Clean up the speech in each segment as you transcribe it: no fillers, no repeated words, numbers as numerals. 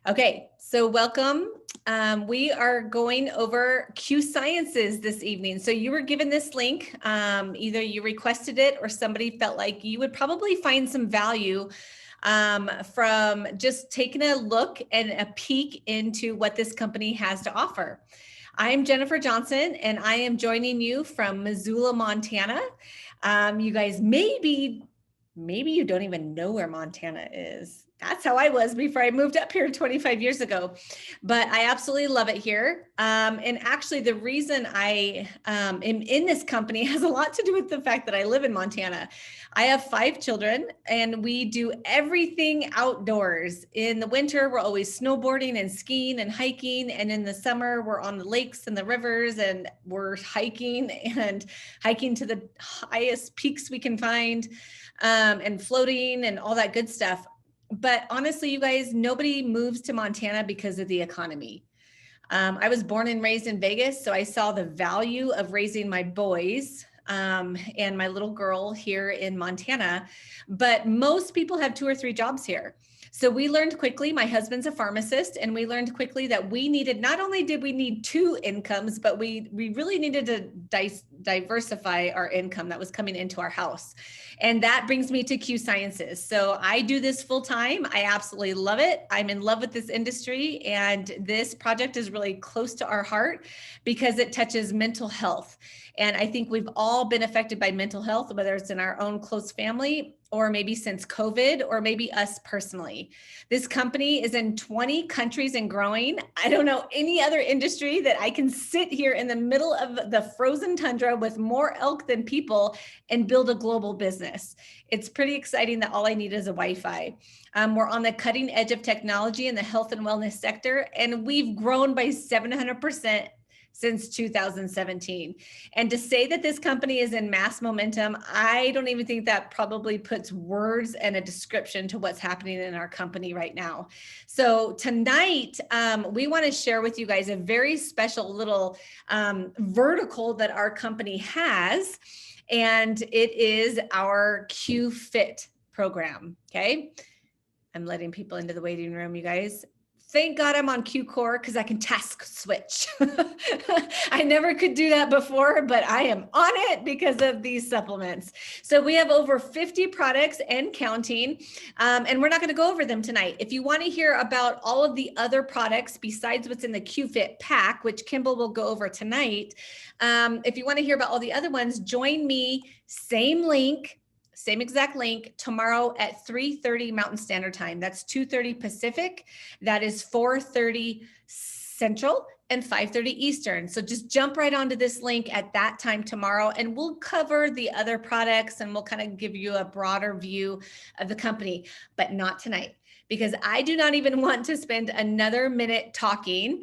Okay, so welcome. We are going over Q Sciences this evening. So you were given this link, either you requested it or somebody felt like you would probably find some value from just taking a look and a peek into what this company has to offer. I'm Jennifer Johnson, and I am joining you from Missoula, Montana. You guys maybe you don't even know where Montana is. That's how I was before I moved up here 25 years ago. But I absolutely love it here. And actually, the reason I am in this company has a lot to do with the fact that I live in Montana. I have 5 children, and we do everything outdoors. In the winter, we're always snowboarding and skiing and hiking. And in the summer, we're on the lakes and the rivers, and we're hiking to the highest peaks we can find. And floating and all that good stuff. But honestly, you guys, nobody moves to Montana because of the economy. I was born and raised in Vegas, so I saw the value of raising my boys and my little girl here in Montana. But most people have 2 or 3 jobs here. So we learned quickly, my husband's a pharmacist, and we learned quickly that we needed, not only did we need 2 incomes, but we really needed to diversify our income that was coming into our house. And that brings me to Q Sciences. So I do this full time. I absolutely love it. I'm in love with this industry, and this project is really close to our heart because it touches mental health. And I think we've all been affected by mental health, whether it's in our own close family or maybe since COVID, or maybe us personally. This company is in 20 countries and growing. I don't know any other industry that I can sit here in the middle of the frozen tundra with more elk than people and build a global business. It's pretty exciting that all I need is a Wi-Fi. We're on the cutting edge of technology in the health and wellness sector, and we've grown by 700% since 2017. And to say that this company is in mass momentum, I don't even think that probably puts words and a description to what's happening in our company right now. So tonight, we want to share with you guys a very special little vertical that our company has, and it is our QFit program, okay? I'm letting people into the waiting room, you guys. Thank God I'm on Q Core because I can task switch. I never could do that before, but I am on it because of these supplements. So we have over 50 products and counting, and we're not going to go over them tonight. If you want to hear about all of the other products besides what's in the QFit pack, which Kimble will go over tonight, if you want to hear about all the other ones, join me, same link, same exact link, tomorrow at 3:30 Mountain Standard Time. That's 2:30 Pacific. That is 4:30 Central and 5:30 Eastern. So just jump right onto this link at that time tomorrow, and we'll cover the other products and we'll kind of give you a broader view of the company, but not tonight, because I do not even want to spend another minute talking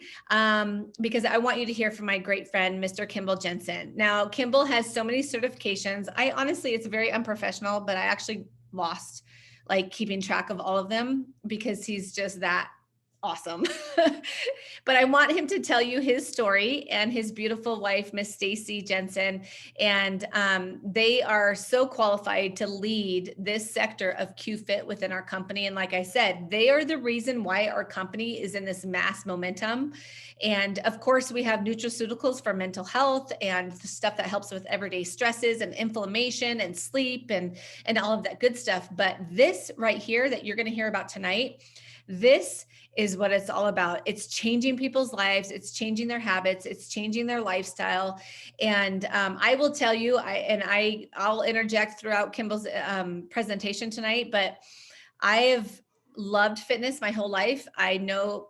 because I want you to hear from my great friend, Mr. Kimble Jensen. Now, Kimble has so many certifications. I honestly, it's very unprofessional, but I actually lost like keeping track of all of them because he's just that awesome. But I want him to tell you his story and his beautiful wife, Miss Stacy Jensen. And they are so qualified to lead this sector of QFit within our company. And like I said, they are the reason why our company is in this mass momentum. And of course, we have nutraceuticals for mental health and the stuff that helps with everyday stresses and inflammation and sleep and all of that good stuff. But this right here that you're going to hear about tonight, this is what it's all about. It's changing people's lives. It's changing their habits. It's changing their lifestyle. And I will tell you, I'll interject throughout Kimble's presentation tonight, but I have loved fitness my whole life. I know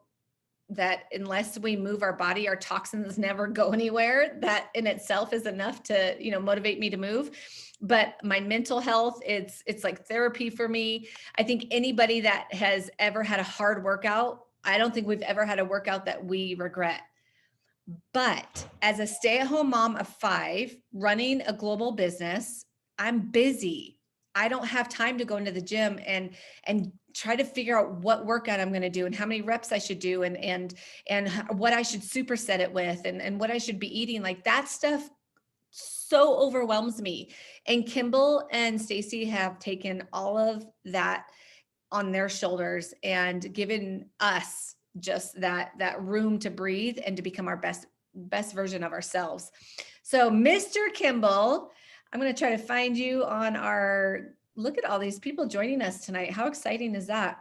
that unless we move our body, our toxins never go anywhere. That in itself is enough to, motivate me to move. But my mental health, it's like therapy for me. I think anybody that has ever had a hard workout, I don't think we've ever had a workout that we regret. But as a stay-at-home mom of 5 running a global business, I'm busy. I don't have time to go into the gym and try to figure out what workout I'm going to do and how many reps I should do and what I should superset it with and what I should be eating. Like that stuff so overwhelms me. And Kimble and Stacy have taken all of that on their shoulders and given us just that room to breathe and to become our best version of ourselves. So Mr. Kimble, I'm going to try to find you on our, look at all these people joining us tonight. How exciting is that?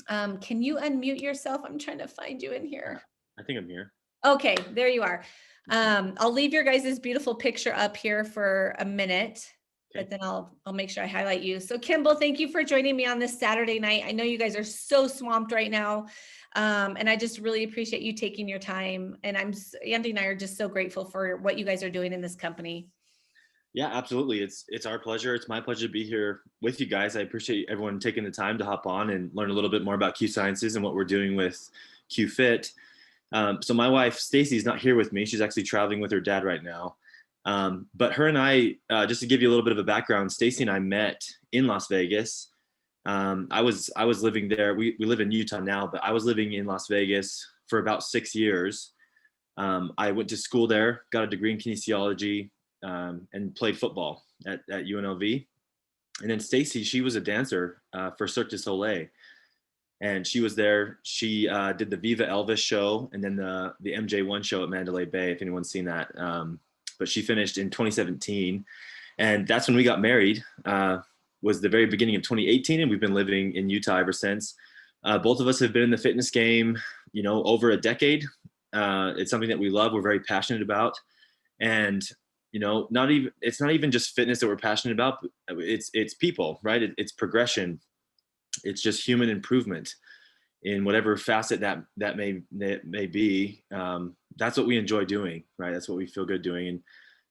Can you unmute yourself? I'm trying to find you in here. I think I'm here. Okay, there you are. I'll leave your guys' beautiful picture up here for a minute, but then I'll make sure I highlight you. So Kimble, thank you for joining me on this Saturday night. I know you guys are so swamped right now. And I just really appreciate you taking your time. And Andy and I are just so grateful for what you guys are doing in this company. Yeah, absolutely. It's our pleasure. It's my pleasure to be here with you guys. I appreciate everyone taking the time to hop on and learn a little bit more about Q Sciences and what we're doing with QFit. So my wife, Stacy, is not here with me. She's actually traveling with her dad right now. But her and I, just to give you a little bit of a background, Stacy and I met in Las Vegas. I was living there. We live in Utah now, but I was living in Las Vegas for about 6 years. I went to school there, got a degree in kinesiology, and played football at UNLV. And then Stacy, she was a dancer for Cirque du Soleil. And she was there. She did the Viva Elvis show and then the MJ1 show at Mandalay Bay, if anyone's seen that. But she finished in 2017. And that's when we got married, was the very beginning of 2018. And we've been living in Utah ever since. Both of us have been in the fitness game, over a decade. It's something that we love. We're very passionate about. And it's not even just fitness that we're passionate about. It's people, right? It's progression. It's just human improvement in whatever facet that may be. That's what we enjoy doing, right? That's what we feel good doing.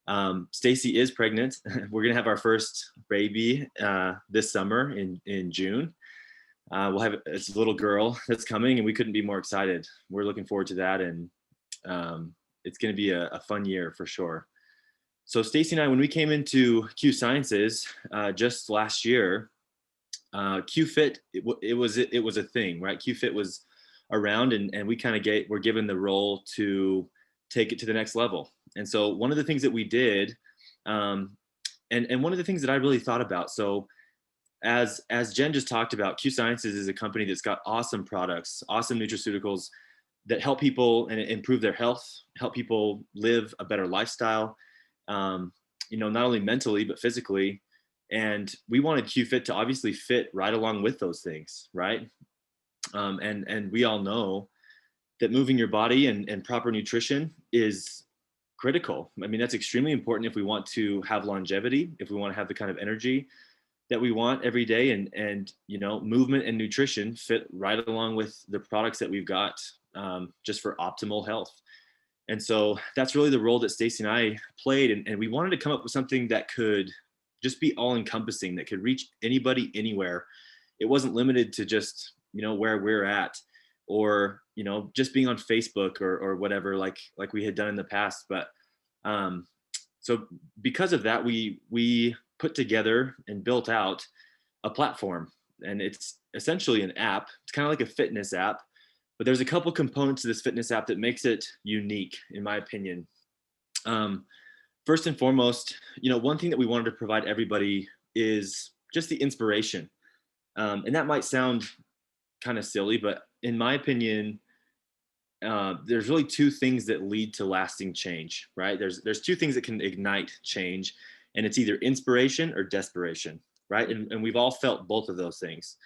And Stacy is pregnant. We're gonna have our first baby this summer in June. It's a little girl that's coming, and we couldn't be more excited. We're looking forward to that, and it's gonna be a fun year for sure. So Stacy and I, when we came into Q Sciences just last year, QFit, it was a thing, right? QFit was around, and we kind of were given the role to take it to the next level. And so one of the things that we did, and one of the things that I really thought about, so as Jen just talked about, Q Sciences is a company that's got awesome products, awesome nutraceuticals that help people and improve their health, help people live a better lifestyle, not only mentally, but physically. And we wanted QFit to obviously fit right along with those things, right? And we all know that moving your body and proper nutrition is critical. I mean, that's extremely important if we want to have longevity, if we want to have the kind of energy that we want every day. And movement and nutrition fit right along with the products that we've got, just for optimal health. And so that's really the role that Stacy and I played. And we wanted to come up with something that could just be all encompassing, that could reach anybody anywhere. It wasn't limited to just, where we're at, or, just being on Facebook or whatever, like we had done in the past. But so because of that, we put together and built out a platform, and it's essentially an app. It's kind of like a fitness app, but there's a couple components to this fitness app that makes it unique, in my opinion. First and foremost, one thing that we wanted to provide everybody is just the inspiration. And that might sound kind of silly, but in my opinion, there's really two things that lead to lasting change, right? There's two things that can ignite change, and it's either inspiration or desperation, right? And we've all felt both of those things.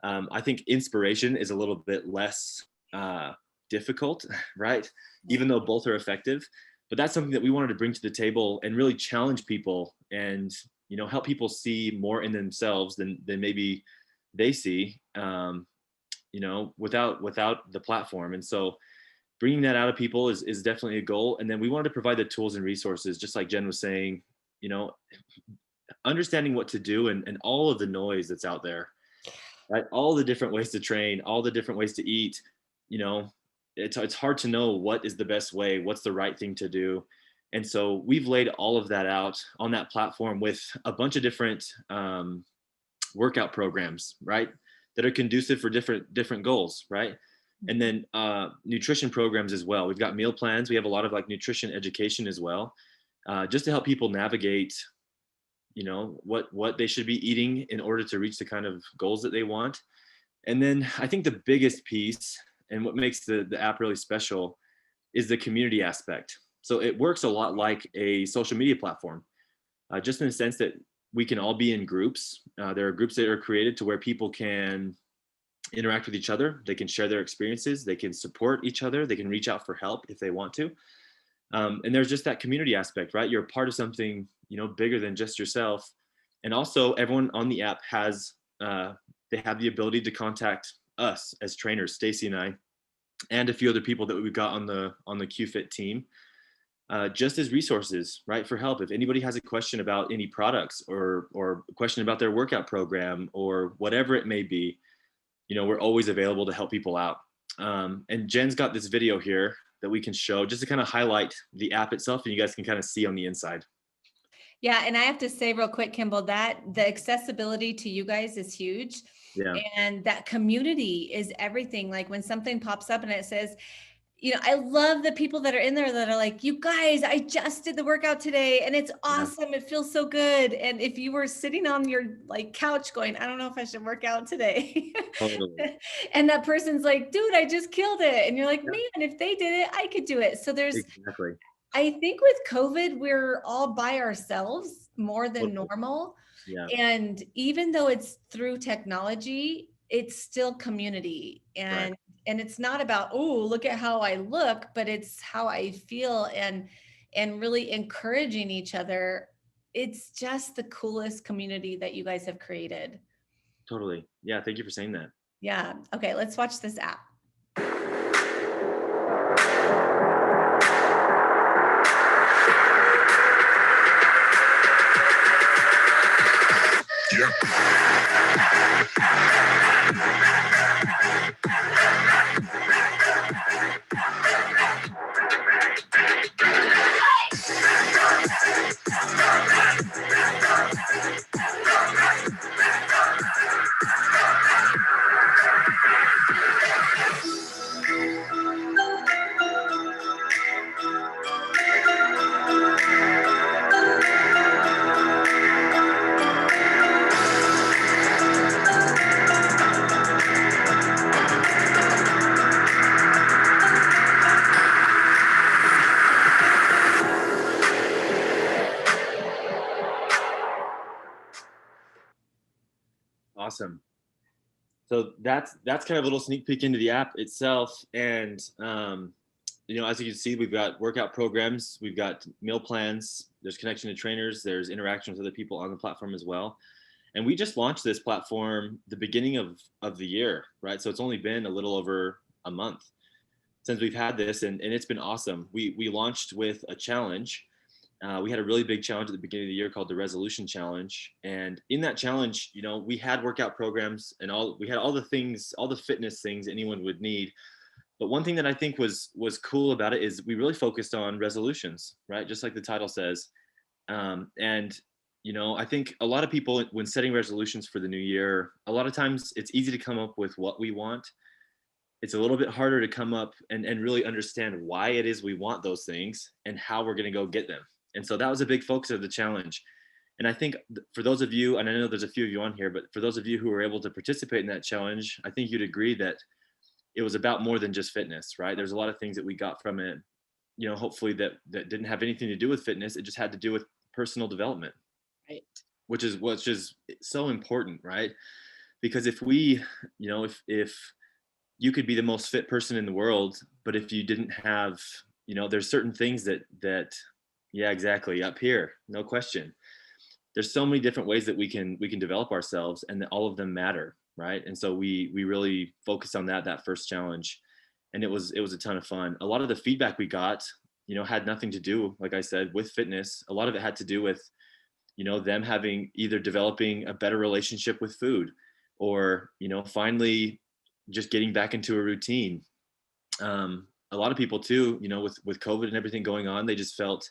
I think inspiration is a little bit less difficult, right? Even though both are effective. But that's something that we wanted to bring to the table and really challenge people and, help people see more in themselves than maybe they see, without the platform. And so bringing that out of people is definitely a goal. And then we wanted to provide the tools and resources, just like Jen was saying, understanding what to do and all of the noise that's out there, right? All the different ways to train, all the different ways to eat, it's hard to know what is the best way, what's the right thing to do. And so we've laid all of that out on that platform with a bunch of different workout programs, right, that are conducive for different goals, right? And then nutrition programs as well. We've got meal plans. We have a lot of nutrition education as well, just to help people navigate, what they should be eating in order to reach the kind of goals that they want. And then I think the biggest piece and what makes the app really special is the community aspect. So it works a lot like a social media platform, just in the sense that we can all be in groups. There are groups that are created to where people can interact with each other. They can share their experiences. They can support each other. They can reach out for help if they want to. And there's just that community aspect, right? You're a part of something, bigger than just yourself. And also, everyone on the app has they have the ability to contact us as trainers, Stacy and I, and a few other people that we've got on the QFit team, just as resources, right, for help. If anybody has a question about any products or a question about their workout program or whatever it may be, we're always available to help people out. And Jen's got this video here that we can show just to kind of highlight the app itself, and you guys can kind of see on the inside. Yeah, and I have to say real quick, Kimble, that the accessibility to you guys is huge. Yeah. And that community is everything. Like when something pops up and it says, I love the people that are in there that are like, you guys, I just did the workout today and it's awesome. It feels so good. And if you were sitting on your couch going, I don't know if I should work out today. Totally. And that person's like, dude, I just killed it. And you're like, man, if they did it, I could do it. So Exactly. I think with COVID, we're all by ourselves more than Totally. normal. Yeah. And even though it's through technology, it's still community. And it's not about, oh, look at how I look, but it's how I feel and really encouraging each other. It's just the coolest community that you guys have created. Totally. Yeah. Thank you for saying that. Yeah. Okay, let's watch this app. Awesome. So that's kind of a little sneak peek into the app itself. And, as you can see, we've got workout programs, we've got meal plans, there's connection to trainers, there's interaction with other people on the platform as well. And we just launched this platform the beginning of the year, right? So it's only been a little over a month since we've had this, and it's been awesome. We launched with a challenge. We had a really big challenge at the beginning of the year called the Resolution Challenge. And in that challenge, we had workout programs and we had all the things, all the fitness things anyone would need. But one thing that I think was cool about it is we really focused on resolutions, right? Just like the title says. I think a lot of people, when setting resolutions for the new year, a lot of times it's easy to come up with what we want. It's a little bit harder to come up and really understand why it is we want those things and how we're going to go get them. And so that was a big focus of the challenge. And I think for those of you, and I know there's a few of you on here, but for those of you who were able to participate in that challenge, I think you'd agree that it was about more than just fitness, right? There's a lot of things that we got from it, hopefully that didn't have anything to do with fitness. It just had to do with personal development, Right. which is so important, right? Because if we, if you could be the most fit person in the world, but if you didn't have, there's certain things that yeah, exactly, up here, no question. There's so many different ways that we can develop ourselves, and that all of them matter, right? And so we really focused on that first challenge, and it was a ton of fun. A lot of the feedback we got, had nothing to do, like I said, with fitness. A lot of it had to do with, them having either developing a better relationship with food, or finally just getting back into a routine. A lot of people too, with COVID and everything going on, they just felt,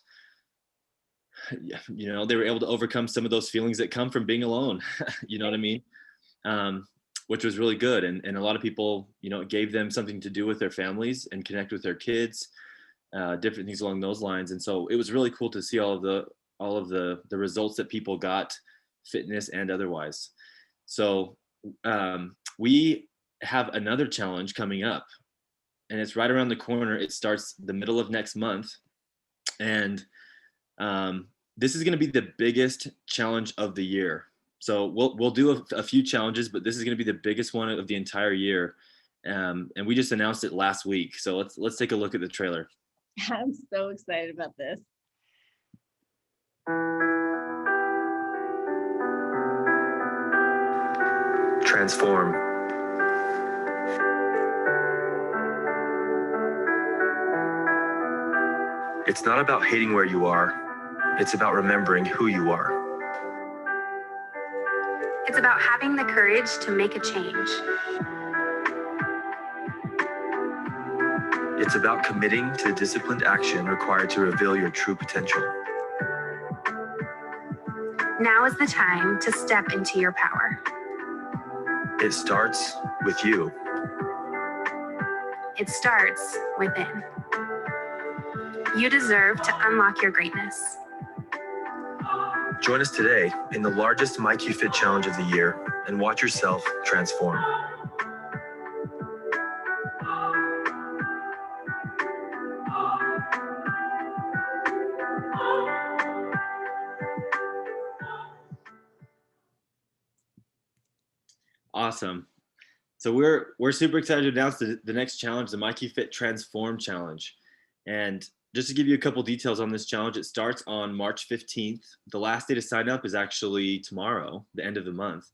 they were able to overcome some of those feelings that come from being alone. You know what I mean? Which was really good. And a lot of people, it gave them something to do with their families and connect with their kids, different things along those lines. And so it was really cool to see all of the results that people got, fitness and otherwise. So we have another challenge coming up. and it's right around the corner. It starts the middle of next month, and this is going to be the biggest challenge of the year. So we'll do a few challenges, but this is going to be the biggest one of the entire year. And we just announced it last week. So let's take a look at the trailer. I'm so excited about this. Transform. It's not about hating where you are. It's about remembering who you are. It's about having the courage to make a change. It's about committing to the disciplined action required to reveal your true potential. Now is the time to step into your power. It starts with you. It starts within. You deserve to unlock your greatness. Join us today in the largest My QFit challenge of the year and watch yourself transform. Awesome. So we're super excited to announce the next challenge, the My QFit Transform Challenge. And just to give you a couple details on this challenge, it starts on March 15th. The last day to sign up is actually tomorrow, the end of the month.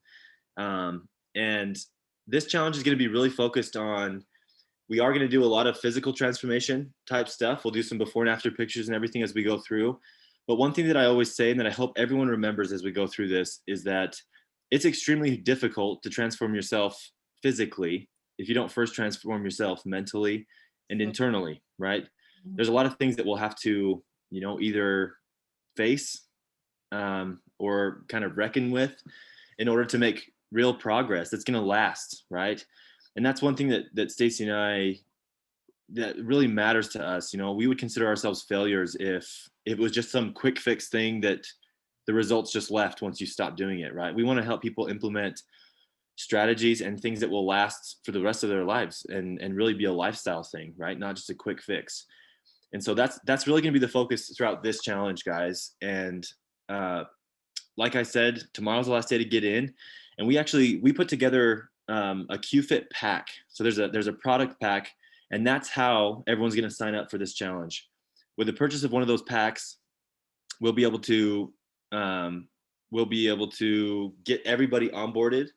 And this challenge is going to be really focused on, we are going to do a lot of physical transformation type stuff. We'll do some before and after pictures and everything as we go through. But one thing that I always say, and that I hope everyone remembers as we go through this, is that it's extremely difficult to transform yourself physically if you don't first transform yourself mentally and internally, right? There's a lot of things that we'll have to, either face or kind of reckon with in order to make real progress that's going to last, right? And that's one thing that Stacy and I, that really matters to us. We would consider ourselves failures if it was just some quick fix thing that the results just left once you stop doing it, right? We want to help people implement strategies and things that will last for the rest of their lives and really be a lifestyle thing, right? Not just a quick fix. And so that's really going to be the focus throughout this challenge, guys. And like I said, tomorrow's the last day to get in. And we put together a QFit pack. So there's a product pack, and that's how everyone's going to sign up for this challenge. With the purchase of one of those packs, we'll be able to get everybody onboarded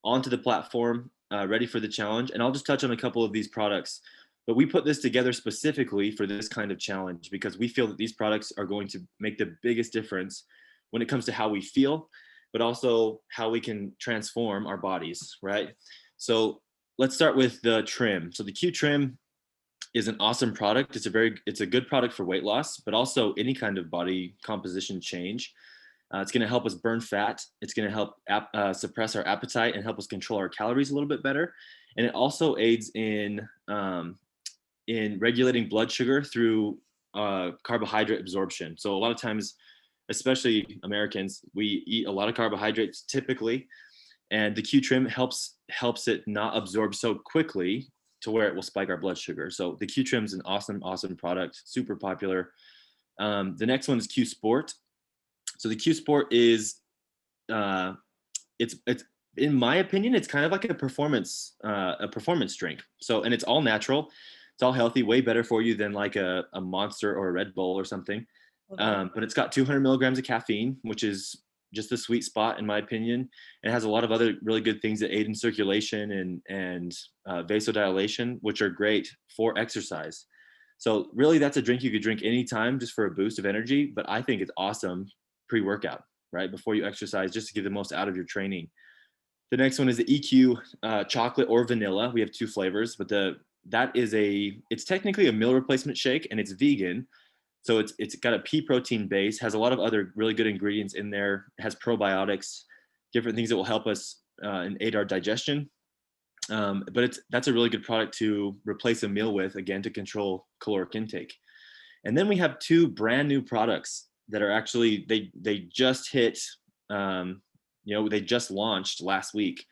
onto the platform, ready for the challenge. And I'll just touch on a couple of these products. But we put this together specifically for this kind of challenge because we feel that these products are going to make the biggest difference when it comes to how we feel, but also how we can transform our bodies, right? So let's start with the trim. So the Q trim is an awesome product. It's a good product for weight loss, but also any kind of body composition change. It's going to help us burn fat. It's going to help suppress our appetite and help us control our calories a little bit better. And it also aids in regulating blood sugar through carbohydrate absorption. So a lot of times, especially Americans, we eat a lot of carbohydrates typically, and the Q trim helps it not absorb so quickly to where it will spike our blood sugar. So the Q trim is an awesome product, super popular. The next one is Q Sport. So the Q Sport is it's in my opinion, it's kind of like a performance drink. So, and it's all natural. It's all healthy, way better for you than like a Monster or a Red Bull or something. Okay. But it's got 200 milligrams of caffeine, which is just the sweet spot in my opinion. It has a lot of other really good things that aid in circulation and vasodilation, which are great for exercise. So really that's a drink you could drink anytime just for a boost of energy. But I think it's awesome pre-workout, right? Before you exercise, just to get the most out of your training. The next one is the EQ chocolate or vanilla. We have two flavors, but it's technically a meal replacement shake and it's vegan. So it's got a pea protein base, has a lot of other really good ingredients in there, has probiotics, different things that will help us and aid our digestion. But that's a really good product to replace a meal with, again, to control caloric intake. And then we have two brand new products that are actually, they just hit, they just launched last week.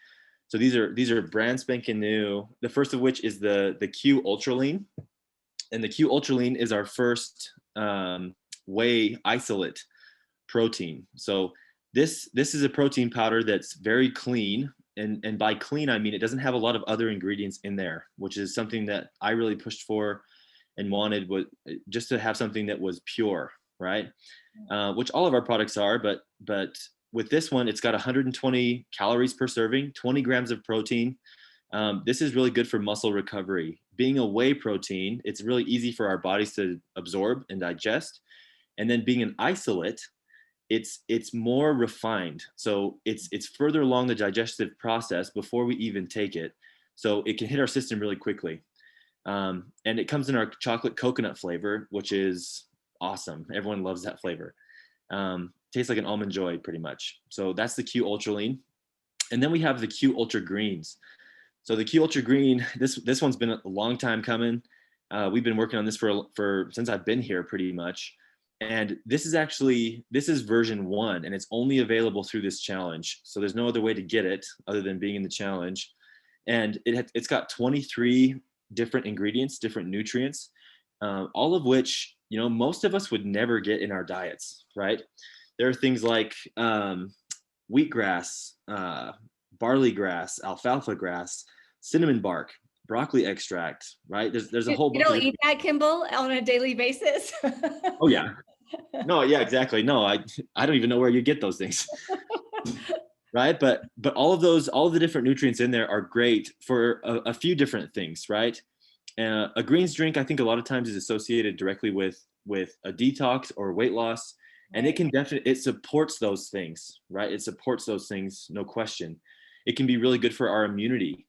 So these are brand spanking new. The first of which is the Q Ultra Lean, and the Q Ultra Lean is our first whey isolate protein. So this is a protein powder that's very clean. And by clean, I mean it doesn't have a lot of other ingredients in there, which is something that I really pushed for and wanted, was just to have something that was pure, right? Which all of our products are, but with this one, it's got 120 calories per serving, 20 grams of protein. This is really good for muscle recovery. Being a whey protein, it's really easy for our bodies to absorb and digest. And then being an isolate, it's more refined. So it's further along the digestive process before we even take it. So it can hit our system really quickly. And it comes in our chocolate coconut flavor, which is awesome. Everyone loves that flavor. Tastes like an almond joy pretty much. So that's the Q Ultra Lean. And then we have the Q Ultra Greens. So the Q Ultra Green, this one's been a long time coming. We've been working on this for since I've been here pretty much. And this is version 1, and it's only available through this challenge. So there's no other way to get it other than being in the challenge. And it's got 23 different ingredients, different nutrients, all of which, most of us would never get in our diets, right? There are things like wheatgrass, barley grass, alfalfa grass, cinnamon bark, broccoli extract, right? There's a whole bunch. You don't eat that, Kimble, on a daily basis? Oh yeah. No, yeah, exactly. No, I don't even know where you get those things. Right. But all of the different nutrients in there are great for a few different things, right? A greens drink, I think a lot of times is associated directly with a detox or weight loss. And it can it supports those things, right? It supports those things, no question. It can be really good for our immunity.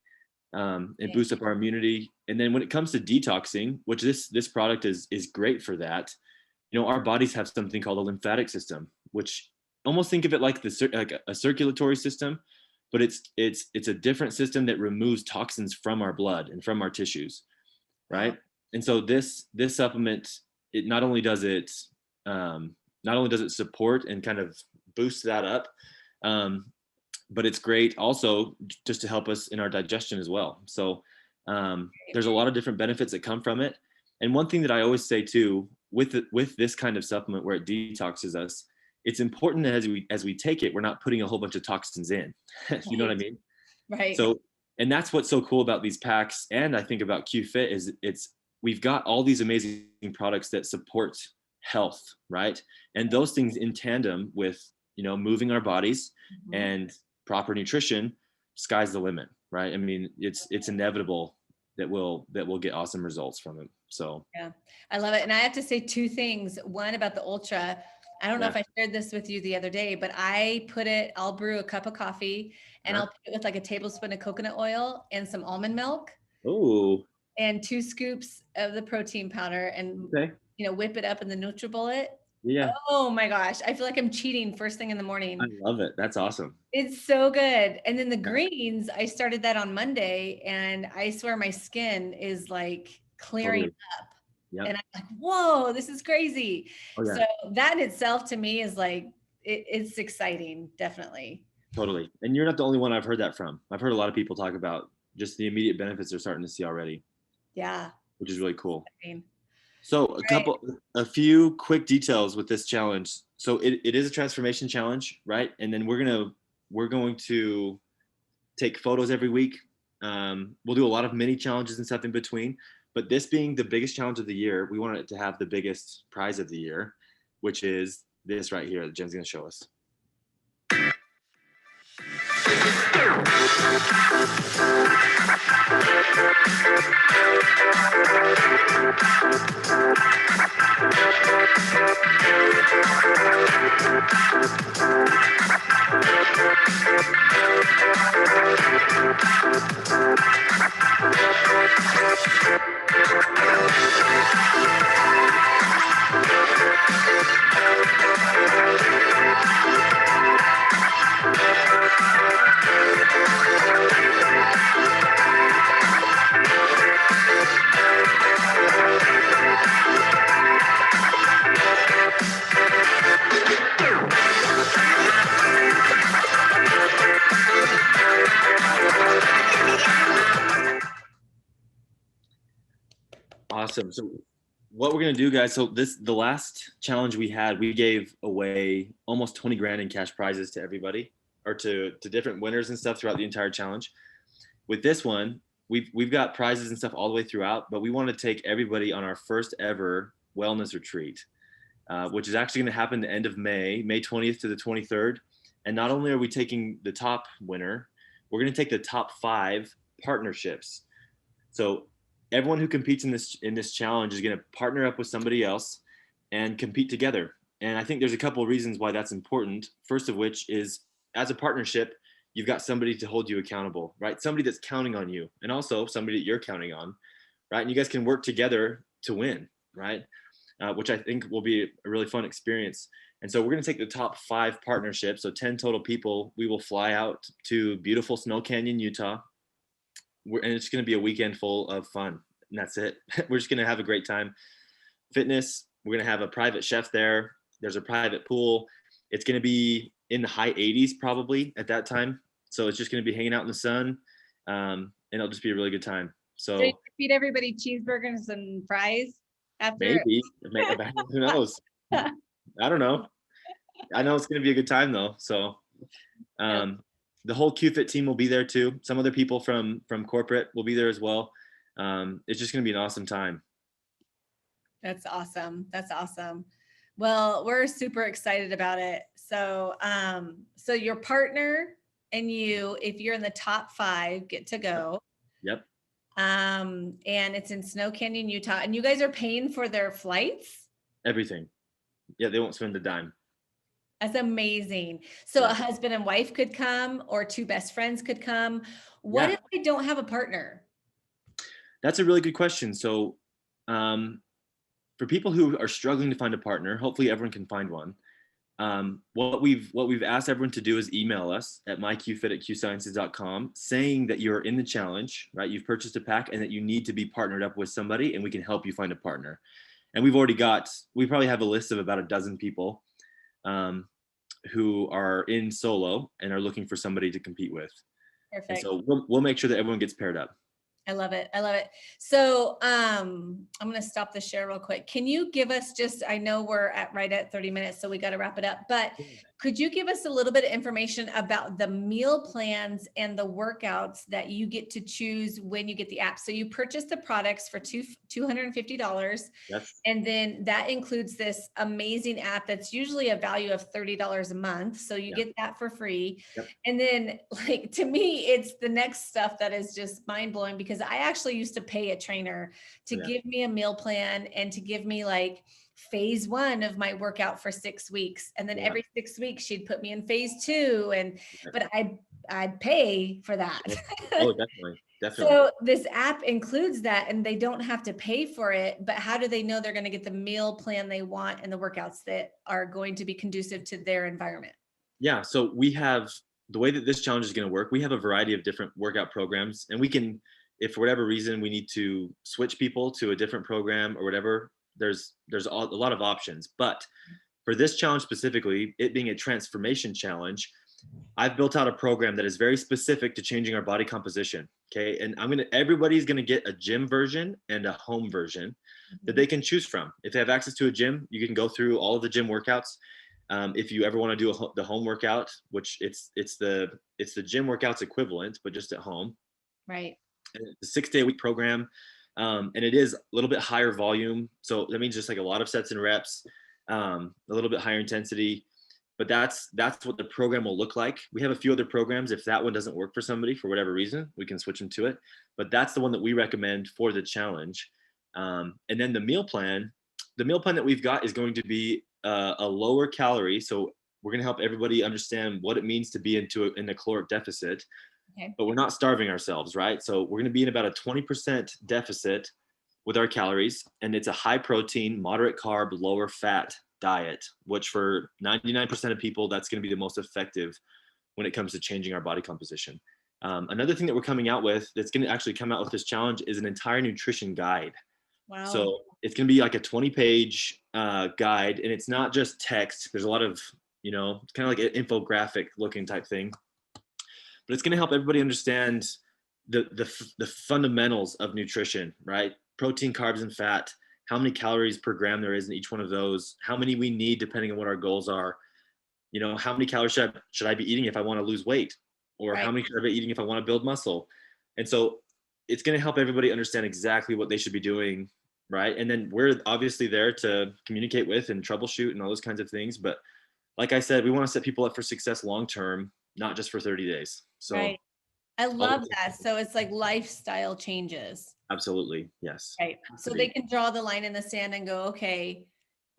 It boosts up our immunity. And then when it comes to detoxing, which this product is great for that, our bodies have something called a lymphatic system, which almost think of it like a circulatory system, but it's a different system that removes toxins from our blood and from our tissues, right? And so this supplement, it not only does it support and kind of boost that up, but it's great also just to help us in our digestion as well. So there's a lot of different benefits that come from it. And one thing that I always say too, with this kind of supplement where it detoxes us, it's important that as we take it, we're not putting a whole bunch of toxins in. You know what I mean? Right. So, and that's what's so cool about these packs, and I think about QFit is we've got all these amazing products that support health, right? And those things in tandem with moving our bodies and proper nutrition, sky's the limit, right? I mean, it's inevitable that we'll get awesome results from it. So yeah, I love it. And I have to say 2 things. One about the Ultra. I don't know if I shared this with you the other day, but I'll brew a cup of coffee and I'll put it with like a tablespoon of coconut oil and some almond milk. Oh. And 2 scoops of the protein powder and, whip it up in the NutriBullet. Yeah. Oh my gosh. I feel like I'm cheating first thing in the morning. I love it. That's awesome. It's so good. And then the greens, I started that on Monday and I swear my skin is like clearing up. Yep. And I'm like, whoa, this is crazy. Oh, yeah. So that in itself to me is like, it's exciting. Definitely. Totally. And you're not the only one I've heard that from. I've heard a lot of people talk about just the immediate benefits they're starting to see already. Yeah. Which is really cool. So a few quick details with this challenge. So it is a transformation challenge, right? And then we're going to take photos every week. We'll do a lot of mini challenges and stuff in between, but this being the biggest challenge of the year, we wanted it to have the biggest prize of the year, which is this right here that Jen's going to show us. Awesome. So what we're going to do, guys, so the last challenge we had, we gave away almost 20 grand in cash prizes to everybody, or to different winners and stuff throughout the entire challenge. With this one, we've got prizes and stuff all the way throughout, but we want to take everybody on our first ever wellness retreat, which is actually going to happen the end of May 20th to the 23rd. And not only are we taking the top winner, we're going to take the top 5 partnerships. So everyone who competes in this challenge is going to partner up with somebody else and compete together. And I think there's a couple of reasons why that's important. First of which is, as a partnership, you've got somebody to hold you accountable, right? Somebody that's counting on you, and also somebody that you're counting on, right? And you guys can work together to win, right? Which I think will be a really fun experience. And so we're going to take the top 5 partnerships, so 10 total people. We will fly out to beautiful Snow Canyon, Utah. And it's going to be a weekend full of fun. And that's it. We're just going to have a great time. Fitness, we're going to have a private chef there. There's a private pool. It's going to be in the high 80s probably at that time. So it's just going to be hanging out in the sun. And it'll just be a really good time. So you feed everybody cheeseburgers and fries after? maybe, who knows? I don't know. I know it's going to be a good time though. So the whole QFit team will be there too. Some other people from corporate will be there as well. It's just going to be an awesome time. That's awesome. That's awesome. Well, we're super excited about it. So, so your partner and you, if you're in the top 5, get to go. Yep. And it's in Snow Canyon, Utah, and you guys are paying for their flights? Everything. Yeah, they won't spend a dime. That's amazing. So a husband and wife could come, or 2 best friends could come. What if they don't have a partner? That's a really good question. So for people who are struggling to find a partner, hopefully everyone can find one. What we've asked everyone to do is email us at myqfit@qsciences.com saying that you're in the challenge, right? You've purchased a pack and that you need to be partnered up with somebody, and we can help you find a partner. And we probably have a list of about a dozen people who are in solo and are looking for somebody to compete with. Perfect. And so we'll make sure that everyone gets paired up. I love it. I love it. So I'm going to stop the share real quick. Can you give us I know we're right at 30 minutes, so we got to wrap it up, but could you give us a little bit of information about the meal plans and the workouts that you get to choose when you get the app? So you purchase the products for $250. Yes. And then that includes this amazing app that's usually a value of $30 a month. So you get that for free. Yep. And then, like, to me, it's the next stuff that is just mind blowing, because I actually used to pay a trainer to give me a meal plan and to give me like phase 1 of my workout for 6 weeks. And then every 6 weeks she'd put me in phase 2. And, but I'd pay for that. Oh, definitely. So this app includes that, and they don't have to pay for it, but how do they know they're going to get the meal plan they want and the workouts that are going to be conducive to their environment? Yeah. So we have, the way that this challenge is going to work, we have a variety of different workout programs, and we can, if for whatever reason we need to switch people to a different program or whatever, there's a lot of options. But for this challenge specifically, it being a transformation challenge, I've built out a program that is very specific to changing our body composition. Okay. And everybody's going to get a gym version and a home version that they can choose from. If they have access to a gym, you can go through all of the gym workouts. If you ever want to do the home workout, which it's the gym workouts equivalent, but just at home. Right. And it's a 6-day-a-week program. And it is a little bit higher volume. So that means just like a lot of sets and reps, a little bit higher intensity. But that's what the program will look like. We have a few other programs. If that one doesn't work for somebody for whatever reason, we can switch them to it. But that's the one that we recommend for the challenge. And then the meal plan that we've got is going to be a lower calorie. So we're going to help everybody understand what it means to be in a caloric deficit. Okay. But we're not starving ourselves, right? So we're going to be in about a 20% deficit with our calories. And it's a high protein, moderate carb, lower fat diet, which for 99% of people, that's going to be the most effective when it comes to changing our body composition. Another thing that we're coming out with that's going to actually come out with this challenge is an entire nutrition guide. Wow. So it's going to be like a 20-page guide, and it's not just text. There's a lot of, kind of like an infographic looking type thing, but it's going to help everybody understand the fundamentals of nutrition, right? protein, carbs, and fat, how many calories per gram there is in each one of those, how many we need depending on what our goals are. You know, how many calories should I be eating if I want to lose weight, or how many should I be eating if I want to build muscle? And so it's going to help everybody understand exactly what they should be doing, right? And then we're obviously there to communicate with and troubleshoot and all those kinds of things. But like I said, we want to set people up for success long term, not just for 30 days. So Right. I love that. So it's like lifestyle changes. absolutely, yes. Right. So they can draw the line in the sand and go, okay,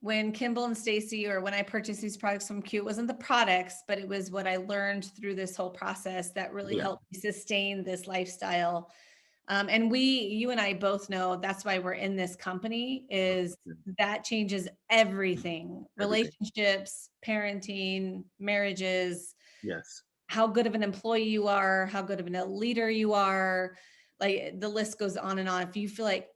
when Kimble and Stacy, or when I purchased these products from Q, it wasn't the products, but it was what I learned through this whole process that really helped me sustain this lifestyle. And you and I both know that's why we're in this company, is that changes everything. Relationships, parenting, marriages. Yes. How good of an employee you are, how good of a leader you are. Like the list goes on and on. If you feel like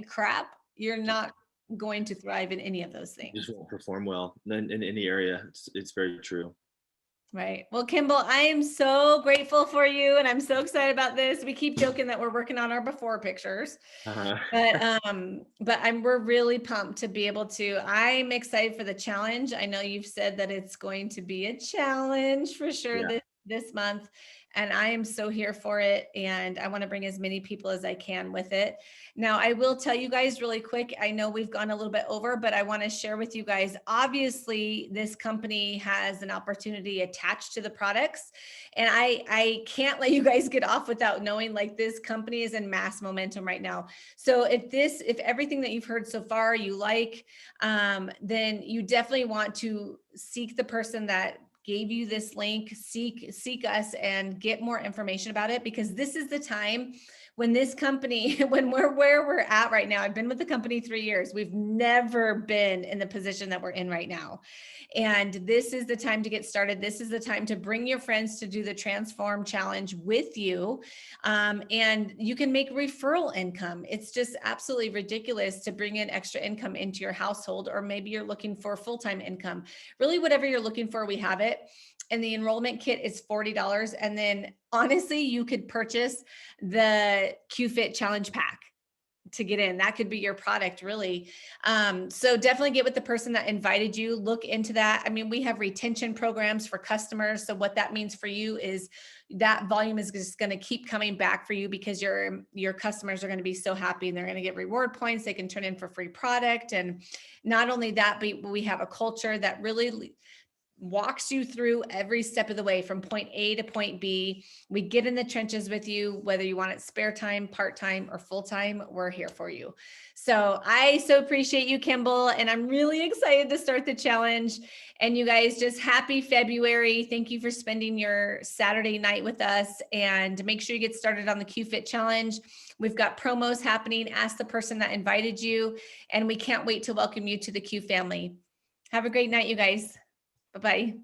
crap, you're not going to thrive in any of those things. You just won't perform well in any area. It's very true. Right. Well, Kimble, I am so grateful for you, and I'm so excited about this. We keep joking that we're working on our before pictures, but we're really pumped to be able to. I'm excited for the challenge. I know you've said that it's going to be a challenge for sure this month, and I am so here for it. And I want to bring as many people as I can with it. Now, I will tell you guys really quick. I know we've gone a little bit over, but I want to share with you guys. Obviously, this company has an opportunity attached to the products, and I can't let you guys get off without knowing, like, this company is in mass momentum right now. So if everything that you've heard so far you like, then you definitely want to seek the person that gave you this link, seek us and get more information about it, because this is the time when this company, when we're where we're at right now. I've been with the company 3 years. We've never been in the position that we're in right now. And this is the time to get started. This is the time to bring your friends to do the Transform Challenge with you. And you can make referral income. It's just absolutely ridiculous to bring in extra income into your household, or maybe you're looking for full-time income. Really, whatever you're looking for, we have it. And the enrollment kit is $40. And then honestly, you could purchase the QFit Challenge Pack to get in. That could be your product, really. So definitely get with the person that invited you. Look into that. I mean, we have retention programs for customers. So what that means for you is that volume is just going to keep coming back for you, because your customers are going to be so happy, and they're going to get reward points. They can turn in for free product. And not only that, but we have a culture that really walks you through every step of the way from point A to point B. We get in the trenches with you, whether you want it spare time, part-time, or full-time, we're here for you. So I so appreciate you, Kimble, and I'm really excited to start the challenge. And you guys, just happy February. Thank you for spending your Saturday night with us, and make sure you get started on the QFit challenge. We've got promos happening. Ask the person that invited you, and we can't wait to welcome you to the Q family. Have a great night, you guys. Bye-bye.